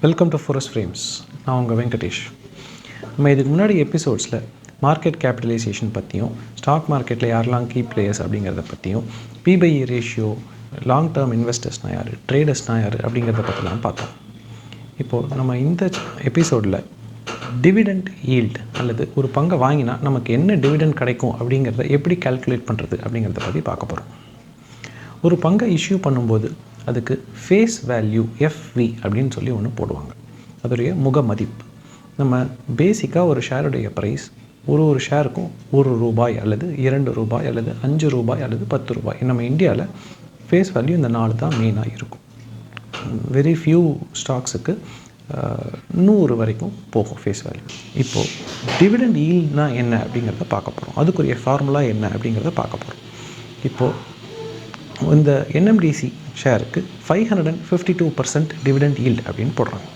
Welcome to forest frames. நான் உங்கள் வெங்கடேஷ். நம்ம இதுக்கு முன்னாடி எபிசோட்ஸில் மார்க்கெட் கேபிட்டலைசேஷன் பற்றியும், ஸ்டாக் மார்க்கெட்டில் யாரெல்லாம் கீ பிளேயர்ஸ் அப்படிங்கிறத பற்றியும், பி/இ ரேஷியோ, லாங் டேர்ம் இன்வெஸ்டர்ஸ்னால் யார், ட்ரேடர்ஸ்னால் யார் அப்படிங்கிறத பற்றிலாம் பார்த்தோம். இப்போது நம்ம இந்த எபிசோடில் டிவிடெண்ட் ஈல்டு அல்லது ஒரு பங்கை வாங்கினா நமக்கு என்ன டிவிடெண்ட் கிடைக்கும் அப்படிங்கிறத எப்படி கால்குலேட் பண்ணுறது அப்படிங்கிறத பற்றி பார்க்க போகிறோம். ஒரு பங்கை இஷ்யூ பண்ணும்போது அதுக்கு ஃபேஸ் வேல்யூ எஃப்வி அப்படின்னு சொல்லி ஒன்று போடுவாங்க. அதோடைய முக மதிப்பு. நம்ம பேசிக்காக ஒரு ஷேருடைய ப்ரைஸ் ஒரு ஷேருக்கும் ₹1 அல்லது ₹2 அல்லது ₹5 அல்லது ₹10. நம்ம இந்தியாவில் ஃபேஸ் வேல்யூ இந்த 4 தான் மெயினாக இருக்கும். வெரி ஃபியூ ஸ்டாக்ஸுக்கு 100 வரைக்கும் போகும் ஃபேஸ் வேல்யூ. இப்போது டிவிடெண்ட் ஈல்ட்னா என்ன அப்படிங்கிறத பார்க்க போகிறோம். அதுக்குரிய ஃபார்முலா என்ன அப்படிங்கிறத பார்க்க போகிறோம். இப்போது இந்த NMDC ஷேருக்கு 552% டிவிடெண்ட் ஈல்டு அப்படின்னு போடுறாங்க.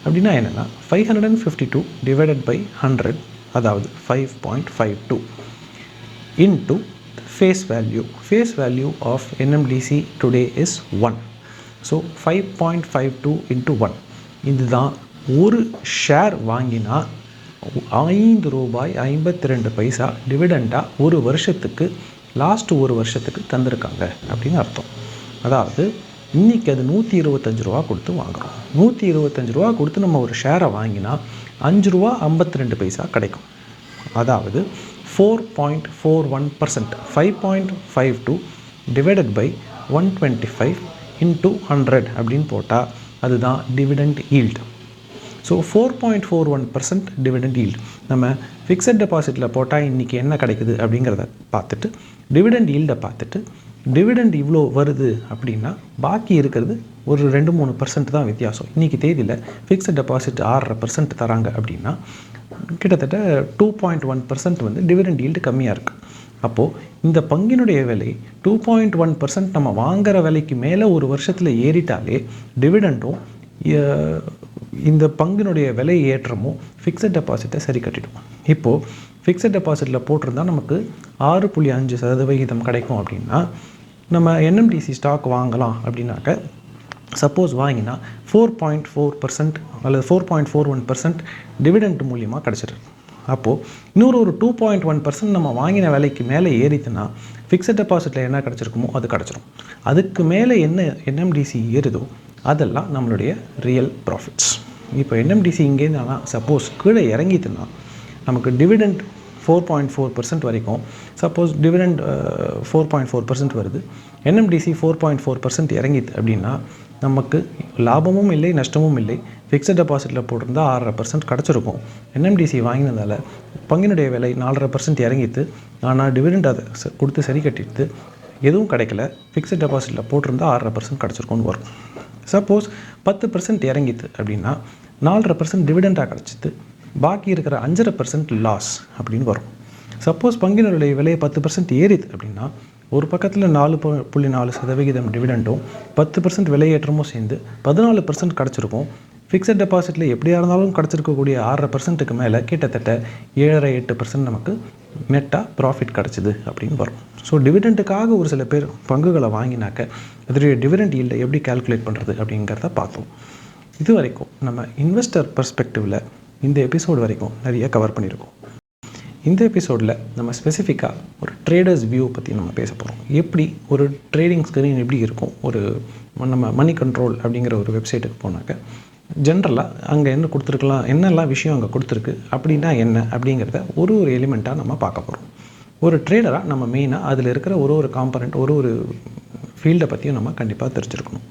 அப்படின்னா என்னென்னா 552 டிவைடட் பை 100, அதாவது 5.52 into face value. Face value of NMDC today is 1. So 5.52 into 1. இதுதான் ஒரு ஷேர் வாங்கினா ₹5.52 டிவிடெண்டாக ஒரு வருஷத்துக்கு, லாஸ்ட்டு ஒரு வருஷத்துக்கு தந்திருக்காங்க அப்படின்னு அர்த்தம். அதாவது இன்றைக்கி அது ₹125 கொடுத்து வாங்குகிறோம். ₹125 கொடுத்து நம்ம ஒரு ஷேரை வாங்கினா ₹5.52 கிடைக்கும். அதாவது 4.41%. 5.52 டிவைடட் பை 125 இன்ட்டு 100 அப்படின்னு போட்டால் அதுதான் dividend yield. So 4.41% dividend yield. நம்ம ஃபிக்ஸட் டெபாசிட்டில் போட்டால் இன்றைக்கி என்ன கிடைக்குது அப்படிங்கிறத பார்த்துட்டு, டிவிடெண்ட் ஈல்டை பார்த்துட்டு, டிவிடெண்ட் இவ்வளோ வருது அப்படின்னா பாக்கி இருக்கிறது ஒரு 2-3% தான் வித்தியாசம். இன்றைக்கி தேதியில் ஃபிக்ஸட் டெபாசிட் 6.5% தராங்க அப்படின்னா கிட்டத்தட்ட 2.1% வந்து டிவிடெண்ட் ஈல்டு கம்மியாக இருக்குது. அப்போது இந்த பங்கினுடைய விலை 2.1% நம்ம வாங்குகிற விலைக்கு மேலே ஒரு வருஷத்தில் ஏறிட்டாலே டிவிடெண்டும் இந்த பங்கினுடைய விலை ஏற்றமும் ஃபிக்ஸட் டெபாசிட்டை சரி கட்டிடும். இப்போது ஃபிக்ஸட் டெபாசிட்டில் போட்டிருந்தால் நமக்கு 6.5% கிடைக்கும் அப்படின்னா நம்ம NMDC ஸ்டாக் வாங்கலாம் அப்படின்னாக்க, சப்போஸ் வாங்கினா 4.4% அல்லது 4.41% டிவிடெண்ட் மூலியமாக கிடச்சிருக்கு. அப்போது இன்னொரு 2.1% நம்ம வாங்கின விலைக்கு மேலே ஏறித்துனா ஃபிக்ஸட் டெபாசிட்டில் என்ன கிடச்சிருக்குமோ அது கிடச்சிரும். அதுக்கு மேலே என்ன NMDC ஏறுதோ அதெல்லாம் நம்மளுடைய ரியல் ப்ராஃபிட்ஸ். இப்போ NMDC இங்கேருந்து சப்போஸ் கீழே இறங்கிட்டுனா நமக்கு டிவிடெண்ட் 4.4% வரைக்கும், சப்போஸ் டிவிடெண்ட் 4.4% வருது, NMDC 4.4% இறங்கிது அப்படின்னா நமக்கு லாபமும் இல்லை, நஷ்டமும் இல்லை. ஃபிக்ஸட் டெபாசிட்டில் போட்டிருந்தால் 6.5% கிடச்சிருக்கும். NMDC வாங்கினதால் பங்கினுடைய விலை 4.5% இறங்கிட்டு, ஆனால் டிவிடெண்ட் அதை கொடுத்து சரி கட்டிட்டு எதுவும் கிடைக்கல. ஃபிக்ஸட் டெபாசிட்டில் போட்டிருந்தால் 6.5% கிடச்சிருக்கும்னு வரும். சப்போஸ் 10% இறங்கிது அப்படின்னா 4.5% டிவிடெண்டாக கிடச்சிது, பாக்கி இருக்கிற 5.5% லாஸ் அப்படின்னு வரும். சப்போஸ் பங்கினுடைய விலையை 10% ஏறிது அப்படின்னா ஒரு பக்கத்தில் 4.4% டிவிடெண்டும் 10% விலையேற்றமும் சேர்ந்து 14% கிடச்சிருக்கும். ஃபிக்ஸட் டெபாசிட்டில் எப்படியா இருந்தாலும் கிடச்சிருக்கக்கூடிய 6.5%க்கு மேலே கிட்டத்தட்ட 7.5-8% நமக்கு நெட்டாக ப்ராஃபிட் கிடச்சிது அப்படின்னு வரும். ஸோ டிவிடெண்ட்டுக்காக ஒரு சில பேர் பங்குகளை வாங்கினாக்க அதனுடைய டிவிடெண்ட் ஈல்டை எப்படி கால்குலேட் பண்ணுறது அப்படிங்கிறத பார்த்தோம். இது வரைக்கும் நம்ம இன்வெஸ்டர் பெர்ஸ்பெக்டிவில் இந்த எபிசோடு வரைக்கும் நிறைய கவர் பண்ணியிருக்கோம். இந்த எபிசோடில் நம்ம ஸ்பெசிஃபிக்காக ஒரு ட்ரேடர்ஸ் வியூ பற்றி நம்ம பேச போகிறோம். எப்படி ஒரு ட்ரேடிங் ஸ்க்ரீன் எப்படி இருக்கும், ஒரு நம்ம மணி கண்ட்ரோல் அப்படிங்கிற ஒரு வெப்சைட்டுக்கு போனாக்க ஜென்ரலாக அங்கே என்ன கொடுத்துருக்கலாம், என்னெல்லாம் விஷயம் அங்கே கொடுத்துருக்கு அப்படின்னா என்ன அப்படிங்கிறத ஒரு எலிமெண்ட்டாக நம்ம பார்க்க போகிறோம். ஒரு ட்ரேடராக நம்ம மெயினாக அதில் இருக்கிற ஒரு காம்பனண்ட், ஒரு ஃபீல்டை பற்றியும் நம்ம கண்டிப்பாக தெரிஞ்சிருக்கணும்.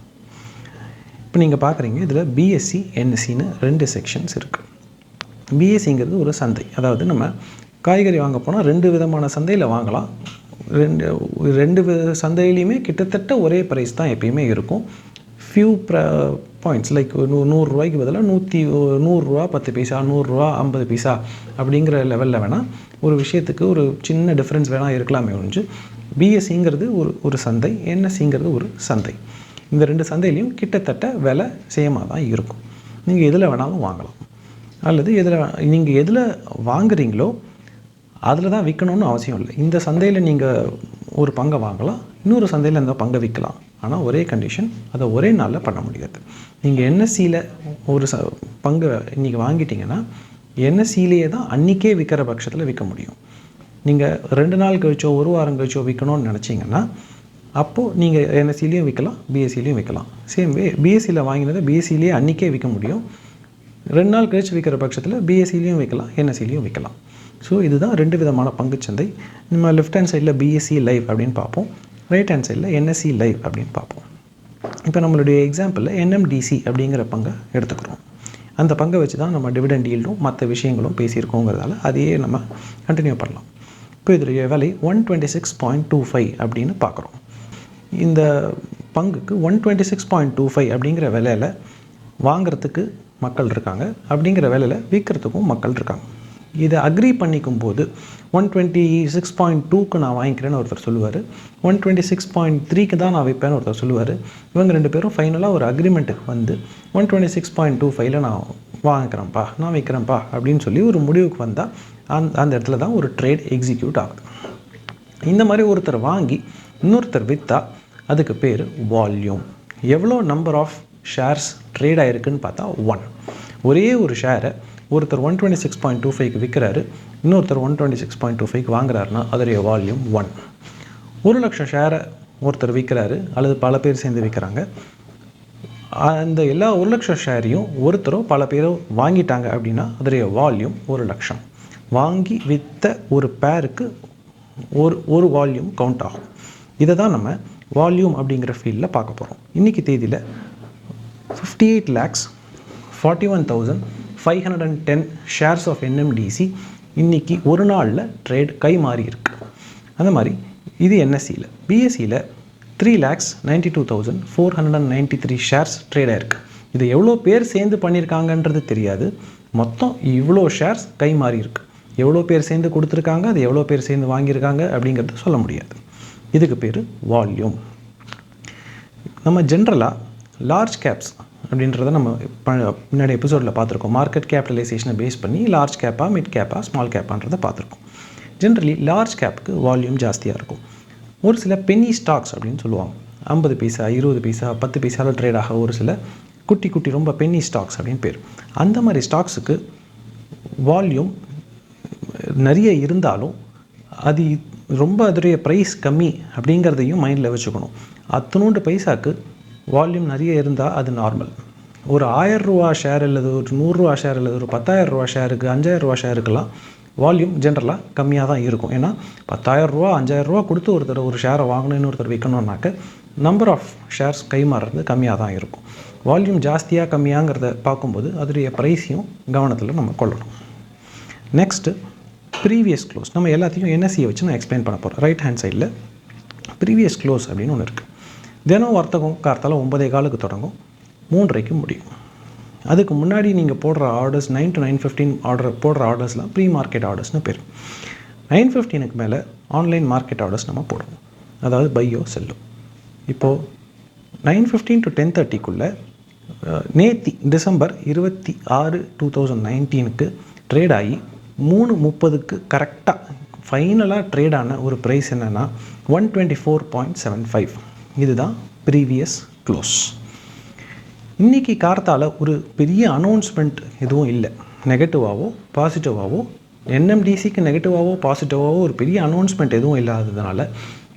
இப்போ நீங்கள் பார்க்குறீங்க, இதில் BSE NSEன்னு 2 செக்ஷன்ஸ் இருக்குது. BSEங்கிறது ஒரு சந்தை. அதாவது நம்ம காய்கறி வாங்க போனால் 2 விதமான சந்தையில் வாங்கலாம். ரெண்டு சந்தையிலையுமே கிட்டத்தட்ட ஒரே ப்ரைஸ் தான் எப்பயுமே இருக்கும். ஃபியூ பாயிண்ட்ஸ் லைக் ₹100 பதிலாக ₹100 10 பைசா, ₹100 50 பைசா அப்படிங்கிற லெவலில் வேணால் ஒரு விஷயத்துக்கு ஒரு சின்ன டிஃப்ரென்ஸ் வேணால் இருக்கலாமே ஒழிஞ்சு, BSEங்கிறது ஒரு சந்தை, NSEங்கிறது ஒரு சந்தை. இந்த 2 சந்தையிலையும் கிட்டத்தட்ட விலை சேமாக தான் இருக்கும். நீங்கள் எதில் வேணாலும் வாங்கலாம். அல்லது நீங்கள் எதில் வாங்குறீங்களோ அதில் தான் விற்கணும்னு அவசியம் இல்லை. இந்த சந்தையில் நீங்கள் ஒரு பங்கை வாங்கலாம், இன்னொரு சந்தையில் அந்த பங்கை விற்கலாம். ஆனால் ஒரே கண்டிஷன், அதை ஒரே நாளில் பண்ண முடியாது. நீங்கள் என்எஸ்சியில் ஒரு பங்கு இன்றைக்கி வாங்கிட்டீங்கன்னா என்எஸ்சியிலேயே தான் அன்றைக்கே விற்கிற பட்சத்தில் விற்க முடியும். நீங்கள் 2 நாள் கழிச்சோ 1 வாரம் கழிச்சோ விற்கணும்னு நினச்சிங்கன்னா அப்போது நீங்கள் என்எஸ்சிலையும் விற்கலாம், பிஎஸ்சிலையும் விற்கலாம். சேம் வே பிஎஸ்சியில் வாங்கினதை பிஎஸ்சிலேயே அன்றைக்கே விற்க முடியும். 2 நாள் கழிச்சு விற்கிற பட்சத்தில் பிஎஸ்சிலையும் விற்கலாம், என்எஸ்சிலையும் விற்கலாம். ஸோ இதுதான் 2 விதமான பங்குச்சந்தை. நம்ம லெஃப்ட் ஹேண்ட் சைடில் பிஎஸ்சி லைவ் அப்படின்னு பார்ப்போம், ரைட் ஹேண்ட் சைடில் என்எஸ்சி லைவ் அப்படின்னு பார்ப்போம். இப்போ நம்மளுடைய எக்ஸாம்பிளில் என்எம்டிசி அப்படிங்கிற பங்கை எடுத்துக்கிறோம். அந்த பங்கை வச்சு தான் நம்ம டிவிடெண்ட் ஈல்டும் மற்ற விஷயங்களும் பேசியிருக்கோங்கிறதால அதையே நம்ம கண்டினியூ பண்ணலாம். இப்போ இதோடைய விலை 126.25 அப்படின்னு பார்க்குறோம். இந்த பங்குக்கு 126.25 அப்படிங்கிற விலையில் வாங்கிறதுக்கு மக்கள் இருக்காங்க, அப்படிங்கிற விலையில் விற்கிறதுக்கும் மக்கள் இருக்காங்க. இதை அக்ரி பண்ணிக்கும் போது 126.2க்கு நான் வாங்கிக்கிறேன்னு ஒருத்தர் சொல்லுவார், 126.3க்கு தான் நான் விற்பேன்னு ஒருத்தர் சொல்லுவார். இவங்க 2 பேரும் ஃபைனலாக ஒரு அக்ரிமெண்ட்டுக்கு வந்து 126.25ல் நான் வாங்கிக்கிறேன்ப்பா, நான் விற்கிறேன்ப்பா அப்படின்னு சொல்லி ஒரு முடிவுக்கு வந்தால் அந்த இடத்துல தான் ஒரு ட்ரேட் எக்ஸிக்யூட் ஆகுது. இந்த மாதிரி ஒருத்தர் வாங்கி இன்னொருத்தர் விற்றா அதுக்கு பேர் வால்யூம். எவ்வளோ நம்பர் ஆஃப் ஷேர்ஸ் ட்ரேட் ஆகிருக்குன்னு பார்த்தா 1. ஒரே ஒரு ஷேரை ஒருத்தர் 126.25க்கு விற்கிறாரு, இன்னொருத்தர் 126.25க்கு வாங்குறாருன்னா அதோடைய வால்யூம் 1. 1,00,000 ஷேரை ஒருத்தர் விற்கிறாரு அல்லது பல பேர் சேர்ந்து விற்கிறாங்க. அந்த எல்லா 1,00,000 ஷேரையும் ஒருத்தரோ பல பேரோ வாங்கிட்டாங்க அப்படின்னா அதோடைய வால்யூம் 1,00,000. வாங்கி விற்ற ஒரு பேருக்கு ஒரு வால்யூம் கவுண்ட் ஆகும். இதை தான் நம்ம வால்யூம் அப்படிங்கிற ஃபீல்டில் பார்க்க போகிறோம். இன்றைக்கி தேதியில் 58,41,510 ஷேர்ஸ் ஆஃப் என்எம்டிசி இன்றைக்கி ஒரு நாளில் ட்ரேட் கை மாறி இருக்குது. அந்த மாதிரி இது என்எஸ்சியில். பிஎஸ்சியில் 3,92,493 ஷேர்ஸ் ட்ரேட் ஆகிருக்கு. இது எவ்வளோ பேர் சேர்ந்து பண்ணியிருக்காங்கன்றது தெரியாது. மொத்தம் இவ்வளோ ஷேர்ஸ் கை மாறி இருக்குது. எவ்வளோ பேர் சேர்ந்து கொடுத்துருக்காங்க, அது எவ்வளோ பேர் சேர்ந்து வாங்கியிருக்காங்க அப்படிங்கிறது சொல்ல முடியாது. இதுக்கு பேர் வால்யூம். நம்ம ஜென்ரலாக லார்ஜ் கேப்ஸ் அப்படின்றத நம்ம முன்னாடி எபிசோடில் பார்த்துருக்கோம். மார்க்கெட் கேபிட்டலைசேஷனை பேஸ் பண்ணி லார்ஜ் கேப்பா, மிட் கேப்பா, ஸ்மால் கேப்பான்றதை பார்த்துருக்கோம். ஜென்ரலி லார்ஜ் கேப்புக்கு வால்யூம் ஜாஸ்தியாக இருக்கும். ஒரு சில பென்னி ஸ்டாக்ஸ் அப்படின்னு சொல்லுவாங்க. 50 பைசா, 20 பைசா, 10 பைசாவில் ட்ரேட் ஆக ஒரு சில குட்டி ரொம்ப பென்னி ஸ்டாக்ஸ் அப்படின்னு பேர். அந்த மாதிரி ஸ்டாக்ஸுக்கு வால்யூம் நிறைய இருந்தாலும் அது ரொம்ப அதோடைய ப்ரைஸ் கம்மி அப்படிங்கிறதையும் மைண்டில் வச்சுக்கணும். அத்தனோண்டு பைசாவுக்கு வால்யூம் நிறைய இருந்தால் அது நார்மல். ஒரு 1000 ரூபா ஷேர் அல்லது ஒரு 100 ரூபா ஷேர் அல்லது ஒரு 10,000 ரூபா ஷேருக்கு, 5,000 ரூபா ஷேருக்கெல்லாம் வால்யூம் ஜென்ரலாக கம்மியாக தான் இருக்கும். ஏன்னா 10,000 ரூபா 5,000 ரூபா கொடுத்து ஒருத்தர் ஷேரை வாங்கணும்னு ஒருத்தர் விற்கணுன்னாக்க நம்பர் ஆஃப் ஷேர்ஸ் கை மாறுறது கம்மியாக தான் இருக்கும். வால்யூம் ஜாஸ்தியாக கம்மியாங்கிறத பார்க்கும்போது அதோடைய ப்ரைஸையும் கவனத்தில் நம்ம கொள்ளணும். Next previous close. நம்ம எல்லாத்தையும் என்எஸ்சியை வச்சு நான் எக்ஸ்பிளைன் பண்ண போகிறேன். ரைட் ஹேண்ட் சைடில் ப்ரீவியஸ் க்ளோஸ் அப்படின்னு ஒன்று இருக்குது. தினம் வர்த்தகம் கார்த்தால 9:15 தொடங்கும், 3:30 முடியும். அதுக்கு முன்னாடி நீங்கள் போடுற ஆர்டர்ஸ் 9 to 9:15 போடுற ஆர்டர்ஸ்லாம் ப்ரீ மார்க்கெட் ஆர்டர்ஸ்னு பேர். 9:15க்கு மேலே ஆன்லைன் மார்க்கெட் ஆர்டர்ஸ் நம்ம போடுவோம், அதாவது பையோ செல்லோ. இப்போது 9:15 to 10:30க்குள்ளே நேத்தி டிசம்பர் 26, 2019க்கு ட்ரேட் ஆகி 3:30க்கு கரெக்டாக ஃபைனலாக ட்ரேடான ஒரு ப்ரைஸ் என்னென்னா 124.75. இதுதான் ப்ரீவியஸ் க்ளோஸ். இன்றைக்கி கார்த்தால் ஒரு பெரிய அனௌன்ஸ்மெண்ட் எதுவும் இல்லை. நெகட்டிவாகவோ பாசிட்டிவாகவோ, என்எம்டிசிக்கு நெகட்டிவாகவோ பாசிட்டிவாகவோ ஒரு பெரிய அனௌன்ஸ்மெண்ட் எதுவும் இல்லாததுனால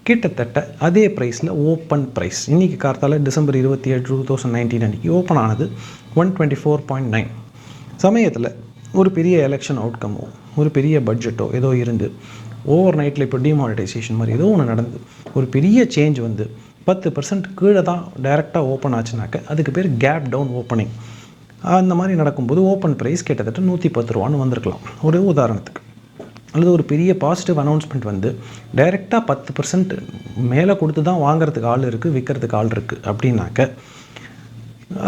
கிட்டத்தட்ட அதே ப்ரைஸில் ஓப்பன் ப்ரைஸ் இன்றைக்கி கார்த்தால் டிசம்பர் 27, 2019 அன்றைக்கி ஓப்பன் ஆனது 124.9. சமயத்தில் ஒரு பெரிய எலெக்ஷன் அவுட்கமோ ஒரு பெரிய பட்ஜெட்டோ ஏதோ இருந்து ஓவர் நைட்டில் இப்போ டிமானிட்டைசேஷன் மாதிரி ஏதோ ஒன்று நடந்து ஒரு பெரிய சேஞ்ச் வந்து 10% கீழே தான் டைரெக்டாக ஓப்பன் ஆச்சுனாக்க அதுக்கு பேர் கேப் டவுன் ஓப்பனிங். அந்த மாதிரி நடக்கும்போது ஓப்பன் ப்ரைஸ் கிட்டத்தட்ட 110 ரூபான்னு வந்திருக்கலாம் ஒரு உதாரணத்துக்கு. அல்லது ஒரு பெரிய பாசிட்டிவ் அனௌன்ஸ்மெண்ட் வந்து டைரெக்டாக 10% மேலே கொடுத்து தான் வாங்குறதுக்கு ஆள் இருக்குது, விற்கிறதுக்கு ஆள் இருக்குது அப்படின்னாக்க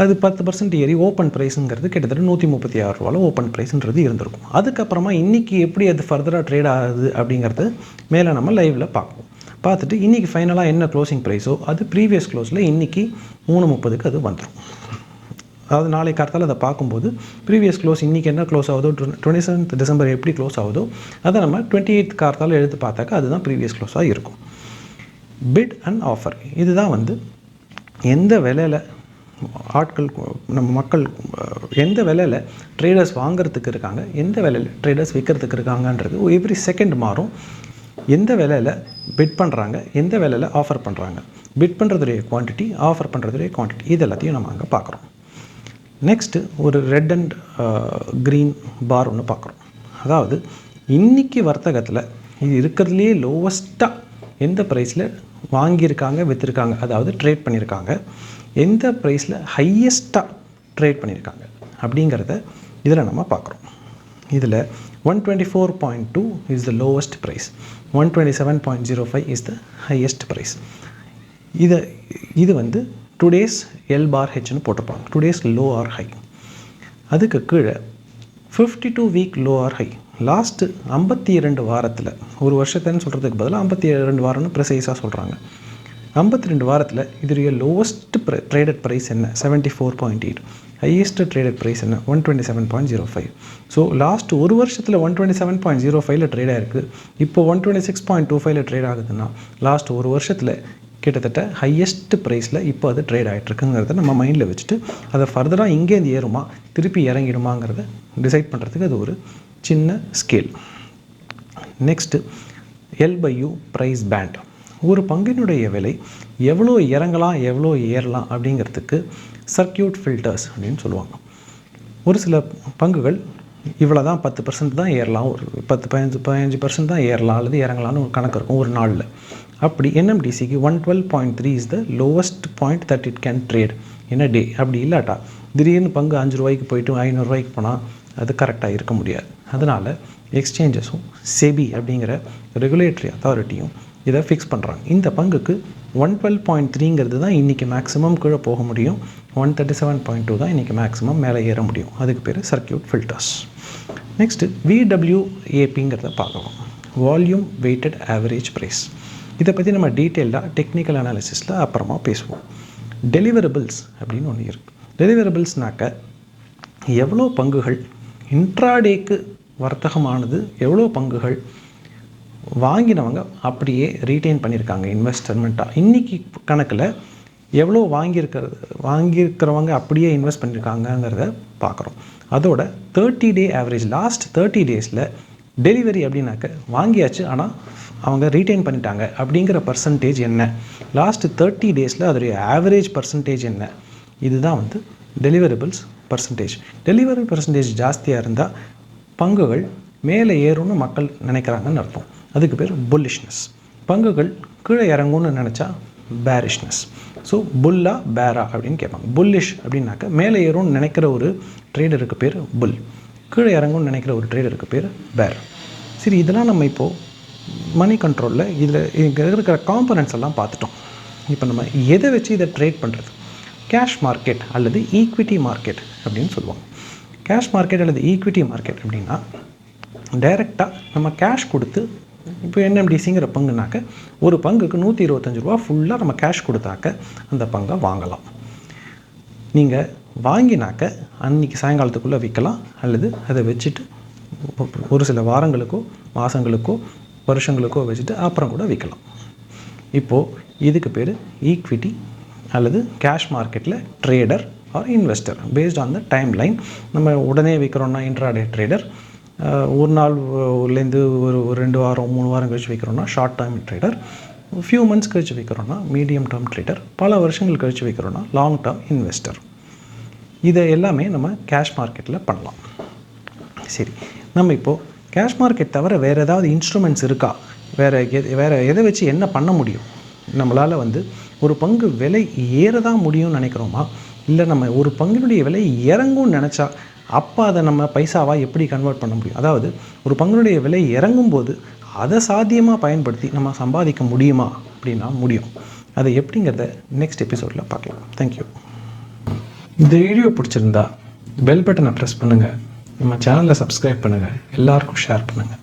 அது 10% ஏறி ஓப்பன் ப்ரைஸுங்கிறது கிட்டத்தட்ட 136 ரூபாவில் ஓப்பன் ப்ரைஸுன்றது இருந்திருக்கும். அதுக்கப்புறமா இன்றைக்கி எப்படி அது ஃபர்தராக ட்ரேட் ஆகுது அப்படிங்கிறது மேலே நம்ம லைவில் பார்ப்போம். பார்த்துட்டு இன்றைக்கி ஃபைனலாக என்ன க்ளோசிங் ப்ரைஸோ அது ப்ரீவியஸ் க்ளோஸில் இன்றைக்கி 3:30க்கு அது வந்துடும். அதாவது நாளை காலத்தால் அதை பார்க்கும்போது ப்ரீவியஸ் க்ளோஸ் இன்றைக்கி என்ன க்ளோஸ் ஆகுதோ 27th டிசம்பர் எப்படி க்ளோஸ் ஆகுதோ அதை நம்ம 28th காலத்தால் எடுத்து பார்த்தாக்கா அதுதான் ப்ரீவியஸ் க்ளோஸாக இருக்கும். பிட் அண்ட் ஆஃபர் இதுதான் வந்து எந்த விலையில் ஆட்கள் நம்ம மக்கள் எந்த விலையில் ட்ரேடர்ஸ் வாங்கிறதுக்கு இருக்காங்க, எந்த விலையில் ட்ரேடர்ஸ் விற்கிறதுக்கு இருக்காங்கன்றது எவ்ரி செகண்ட் மாறும். எந்த விலையில் பிட் பண்ணுறாங்க, எந்த விலையில் ஆஃபர் பண்ணுறாங்க, பிட் பண்ணுறதுடைய குவான்டிட்டி, ஆஃபர் பண்ணுறதுடைய குவான்டிட்டி, இது எல்லாத்தையும் நம்ம அங்கே பார்க்குறோம். நெக்ஸ்ட்டு ஒரு ரெட் அண்ட் க்ரீன் பார் ஒன்று பார்க்குறோம். அதாவது இன்றைக்கி வர்த்தகத்தில் இது இருக்கிறதுலே லோவஸ்ட்டாக எந்த ப்ரைஸில் வாங்கியிருக்காங்க, விற்றுருக்காங்க, அதாவது ட்ரேட் பண்ணியிருக்காங்க, எந்த ப்ரைஸில் ஹையஸ்ட்டாக ட்ரேட் பண்ணியிருக்காங்க அப்படிங்கிறத இதில் நம்ம பார்க்குறோம். இதில் 124.2 is the lowest price, 127.05 is the highest price. இது வந்து டுடேஸ் எல் பார் ஹெச்னு போட்டிருப்பாங்க, டுடேஸ் லோ ஆர் ஹை. அதுக்கு கீழே 52 week low or high, last 52 வாரத்தில், ஒரு வருஷத்துன்னு சொல்கிறதுக்கு பதிலாக 52 வாரம்னு ப்ரிசைஸாக சொல்கிறாங்க. 52 வாரத்தில் இதோடைய லோவஸ்ட் ட்ரேடட் ப்ரைஸ் என்ன, 74.8, ஹையஸ்ட் ட்ரேடட் ப்ரைஸ் என்ன, 127.05. ஸோ லாஸ்ட் ஒரு வருஷத்தில் 127.05 ட்ரேட் ஆகிருக்கு. இப்போ 126.25 ட்ரேட் ஆகுதுன்னா லாஸ்ட் ஒரு வருஷத்தில் கிட்டத்தட்ட ஹையஸ்ட் ப்ரைஸில் இப்போ அது ட்ரேட் ஆகிட்டுருக்குங்கிறத நம்ம மைண்டில் வச்சுட்டு அதை ஃபர்தராக இங்கேருந்து ஏறுமா திருப்பி இறங்கிடுமாங்கிறத டிசைட் பண்ணுறதுக்கு அது ஒரு சின்ன scale. Next L U price band. ஒரு பங்கினுடைய விலை எவ்வளோ இறங்கலாம் எவ்வளோ ஏறலாம் அப்படிங்கிறதுக்கு சர்க்கியூட் ஃபில்டர்ஸ் அப்படின்னு சொல்லுவாங்க. ஒரு சில பங்குகள் இவ்வளோ தான் 10% தான் ஏறலாம், ஒரு 10-15% தான் ஏறலாம் அல்லது இறங்கலாம்னு ஒரு கணக்கு இருக்கும் ஒரு நாளில். அப்படி NMDCக்கு 112.3 is the lowest point that it can trade in a day. அப்படி இல்லாட்டா திடீர்னு பங்கு 5 ரூபாய்க்கு போயிட்டு 500 ரூபாய்க்கு போனால் அது கரெக்டாக இருக்க முடியாது. அதனால் எக்ஸ்சேஞ்சஸும் செபி அப்படிங்கிற ரெகுலேட்டரி அத்தாரிட்டியும் இதை ஃபிக்ஸ் பண்ணுறாங்க. இந்த பங்குக்கு 112.3ங்கிறது தான் இன்றைக்கி மேக்ஸிமம் கீழே போக முடியும், 137.2 தான் இன்றைக்கி மேக்ஸிமம் மேலே ஏற முடியும். அதுக்கு பேர் சர்க்கியூட் ஃபில்டர்ஸ். நெக்ஸ்ட்டு VWAPங்கிறத பார்க்கலாம், வால்யூம் வெயிட்டட் ஆவரேஜ் ப்ரைஸ். இதை பற்றி நம்ம டீட்டெயில்டாக டெக்னிக்கல் அனாலிசிஸில் அப்புறமா பேசுவோம். டெலிவரபிள்ஸ் அப்படின்னு ஒன்று இருக்குது. டெலிவரபிள்ஸ்னாக்க எவ்வளோ பங்குகள் இன்ட்ராடேக்கு வர்த்தகமானது, எவ்வளோ பங்குகள் வாங்கினவங்க அப்படியே ரீட்டைன் பண்ணியிருக்காங்க இன்வெஸ்ட்மெண்ட்டாக. இன்றைக்கி கணக்கில் எவ்வளோ வாங்கியிருக்கிறவங்க அப்படியே இன்வெஸ்ட் பண்ணியிருக்காங்கங்கிறத பார்க்குறோம். அதோட 30 டே ஆவரேஜ், லாஸ்ட் 30 டேஸில் டெலிவரி அப்படின்னாக்க வாங்கியாச்சு ஆனால் அவங்க ரீட்டைன் பண்ணிட்டாங்க அப்படிங்கிற பர்சன்டேஜ் என்ன, லாஸ்ட் 30 டேஸில் அதோடைய ஆவரேஜ் பர்சன்டேஜ் என்ன, இதுதான் வந்து டெலிவரபிள்ஸ் பர்சன்டேஜ். டெலிவரி பர்சன்டேஜ் ஜாஸ்தியாக இருந்தால் பங்குகள் மேலே ஏறும்னு மக்கள் நினைக்கிறாங்கன்னு அர்த்தம். அதுக்கு பேர் புல்லிஷ்னஸ். பங்குகள் கீழே இறங்கும்னு நினச்சா பேரிஷ்னஸ். ஸோ புல்லா பேரா அப்படின்னு கேட்பாங்க. புல்லிஷ் அப்படின்னாக்க மேலே ஏறும்னு நினைக்கிற ஒரு ட்ரேடருக்கு பேர் புல், கீழே இறங்கும்னு நினைக்கிற ஒரு ட்ரேடருக்கு பேர் பேர். சரி, இதெல்லாம் நம்ம இப்போது மணி கண்ட்ரோலில் இதில் இங்கே இருக்கிற காம்பனன்ட்ஸ் எல்லாம் பார்த்துட்டோம். இப்போ நம்ம எதை வச்சு இதை ட்ரேட் பண்ணுறது? கேஷ் மார்க்கெட் அல்லது ஈக்விட்டி மார்க்கெட் அப்படின்னு சொல்லுவாங்க. கேஷ் மார்க்கெட் அல்லது ஈக்விட்டி மார்க்கெட் அப்படின்னா டைரெக்டாக நம்ம கேஷ் கொடுத்து, இப்போ NMDCங்கிற பங்குனாக்க ஒரு பங்குக்கு 125 ரூபா ஃபுல்லாக நம்ம கேஷ் கொடுத்தாக்க அந்த பங்கை வாங்கலாம். நீங்கள் வாங்கினாக்க அன்றைக்கி சாயங்காலத்துக்குள்ளே விற்கலாம் அல்லது அதை வச்சுட்டு ஒரு சில வாரங்களுக்கோ மாதங்களுக்கோ வருஷங்களுக்கோ வச்சுட்டு அப்புறம் கூட விற்கலாம். இப்போது இதுக்கு பேர் ஈக்விட்டி அல்லது கேஷ் மார்க்கெட்டில் trader or investor based on the timeline. நம்ம உடனே விற்கிறோன்னா இன்ட்ராடே ட்ரேடர், ஒரு நாள்லேருந்து ஒரு 2 வாரம் 3 வாரம் கழிச்சு வைக்கிறோன்னா short term trader, few months கழிச்சு வைக்கிறோன்னா மீடியம் டேர்ம் ட்ரேடர், பல வருஷங்கள் கழிச்சு வைக்கிறோன்னா லாங் டேர்ம் இன்வெஸ்டர். இதை எல்லாமே நம்ம கேஷ் மார்க்கெட்டில் பண்ணலாம். சரி, நம்ம இப்போது கேஷ் மார்க்கெட் தவிர வேறு ஏதாவது இன்ஸ்ட்ருமெண்ட்ஸ் இருக்கா, வேறு எதை வச்சு என்ன பண்ண முடியும்? நம்மளால் வந்து ஒரு பங்கு விலை ஏறதான் முடியும்னு நினைக்கிறோமா, இல்லை நம்ம ஒரு பங்கினுடைய விலை இறங்கும்னு நினச்சா அப்போ அதை நம்ம பைசாவாக எப்படி கன்வெர்ட் பண்ண முடியும்? அதாவது ஒரு பங்கினுடைய விலை இறங்கும்போது அதை சாத்தியமாக பயன்படுத்தி நம்ம சம்பாதிக்க முடியுமா அப்படின்னா முடியும். அதை எப்படிங்கிறத நெக்ஸ்ட் எபிசோடில் பார்க்கலாம். தேங்க்யூ. இந்த வீடியோ பிடிச்சிருந்தா பெல் பட்டனை ப்ரெஸ் பண்ணுங்கள், நம்ம சேனலை சப்ஸ்கிரைப் பண்ணுங்கள், எல்லாருக்கும் ஷேர் பண்ணுங்கள்.